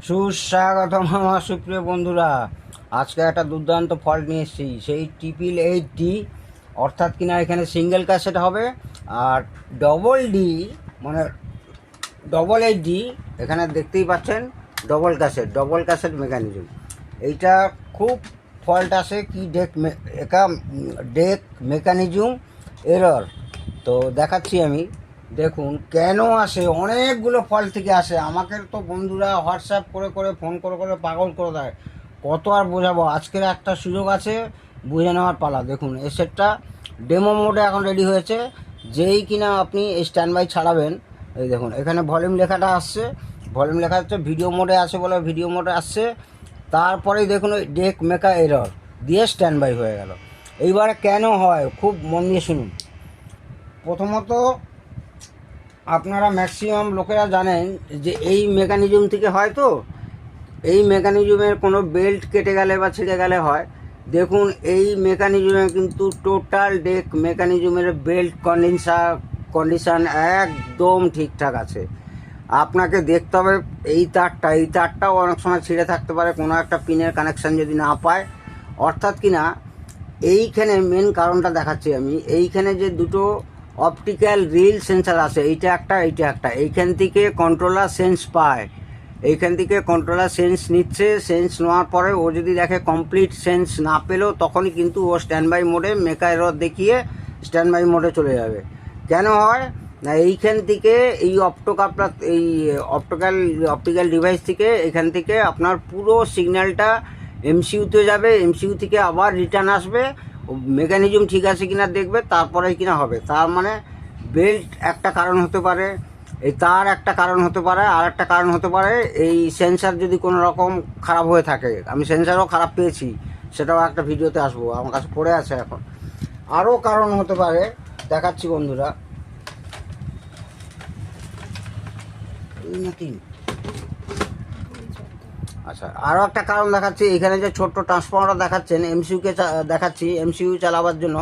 সুস্বাগতম আমার সুপ্রিয় বন্ধুরা। আজকে একটা দুর্দান্ত ফল্ট নিয়ে এসেছি, সেই 888D, অর্থাৎ কিনা এখানে সিঙ্গেল ক্যাসেট হবে আর ডবল ডি মানে 888D এখানে দেখতেই পাচ্ছেন। ডবল ক্যাসেট মেকানিজম, এইটা খুব ফল্ট আসে কি ডেক মেকানিজম এরর। তো দেখাচ্ছি আমি, দেখুন কেন আসে। অনেকগুলো ফল্ট থেকে আসে। আমাকে তো বন্ধুরা হোয়াটসঅ্যাপ করে করে ফোন করে করে পাগল করে দেয়। কত আর বোঝাবো, আজকের একটা সুযোগ আছে বুঝে নেওয়ার পালা। দেখুন এই সেটটা ডেমো মোডে এখন রেডি হয়েছে। যেই কিনা আপনি এই স্ট্যান্ড বাই ছাড়াবেন, এই দেখুন এখানে ভলিউম লেখাটা আসছে, ভলিউম লেখা হচ্ছে ভিডিও মোডে আছে বলে ভিডিও মোডে আসছে। তারপরেই দেখুন ওই ডেক মেকা এরর দিয়ে স্ট্যান্ড বাই হয়ে গেল। এইবারে কেন হয় খুব মন দিয়ে শুনুন। প্রথমত আপনারা ম্যাক্সিমাম লোকেরা জানেন যে এই মেকানিজম থেকে হয়। তো এই মেকানিজমের কোনো বেল্ট কেটে গেলে বা ছিঁড়ে গেলে হয়। দেখুন এই মেকানিজমে কিন্তু টোটাল ডেক মেকানিজমের বেল্ট কন্ডিশান একদম ঠিকঠাক আছে। আপনাকে দেখতে হবে এই তারটাও অনেক সময় ছিঁড়ে থাকতে পারে, কোনো একটা পিনের কানেকশান যদি না পায়। অর্থাৎ কিনা এইখানে মেন কারণটা দেখাচ্ছি আমি। এইখানে যে দুটো অপটিক্যাল রিল সেন্সার আছে, এইটা একটা এইখান থেকে কন্ট্রোলার সেন্স পায়, এইখান থেকে কন্ট্রোলার সেন্স নিচ্ছে। সেন্স নেওয়ার পরে ও যদি দেখে কমপ্লিট সেন্স না পেলো, তখনই কিন্তু ও স্ট্যান্ড বাই মোডে মেকা এরর দেখিয়ে স্ট্যান্ড বাই মোডে চলে যাবে। কেন হয় না, এইখান থেকে এই অপটিক্যাল ডিভাইস থেকে এখান থেকে আপনার পুরো সিগন্যালটা এমসিইউতে যাবে, এমসিইউ থেকে আবার রিটার্ন আসবে। মেকানিজম ঠিক আছে কিনা দেখবে, তারপরে কিনা হবে। তার মানে বেল্ট একটা কারণ হতে পারে, এই তার একটা কারণ হতে পারে, আর একটা কারণ হতে পারে এই সেন্সার যদি কোনো রকম খারাপ হয়ে থাকে। আমি সেন্সারও খারাপ পেয়েছি, সেটাও একটা ভিডিওতে আসবো, আমার কাছে পড়ে আছে এখন। আরও কারণ হতে পারে, দেখাচ্ছি বন্ধুরা। আচ্ছা, আরও একটা কারণ দেখাচ্ছি। এখানে যে ছোট্ট ট্রান্সফর্মারটা দেখাচ্ছেন এমসিইউকে দেখাচ্ছি, এমসিইউ চালাবার জন্য।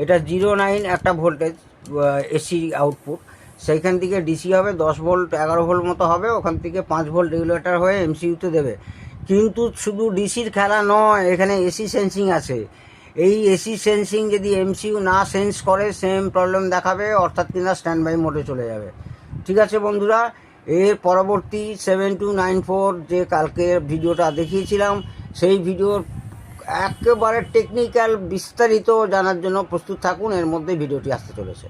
এটা 09 একটা ভোল্টেজ এসি আউটপুট, সেইখান থেকে ডিসি হবে 10 ভোল্ট 11 ভোল্ট মতো হবে। ওখান থেকে 5 ভোল্ট রেগুলেটর হয়ে এমসিইউতে দেবে। কিন্তু শুধু ডিসির খেলা নয়, এখানে এসি সেন্সিং আছে। এই এসি সেন্সিং যদি এমসিইউ না সেন্স করে সেম প্রবলেম দেখাবে, অর্থাৎ কিনা স্ট্যান্ড বাই মোডে চলে যাবে। ঠিক আছে বন্ধুরা, এর পরবর্তী 7294 যে কালকের ভিডিওটা দেখিয়েছিলাম, সেই ভিডিওর একেবারে টেকনিক্যাল বিস্তারিত জানার জন্য প্রস্তুত থাকুন। এর মধ্যে ভিডিওটি আসতে চলেছে।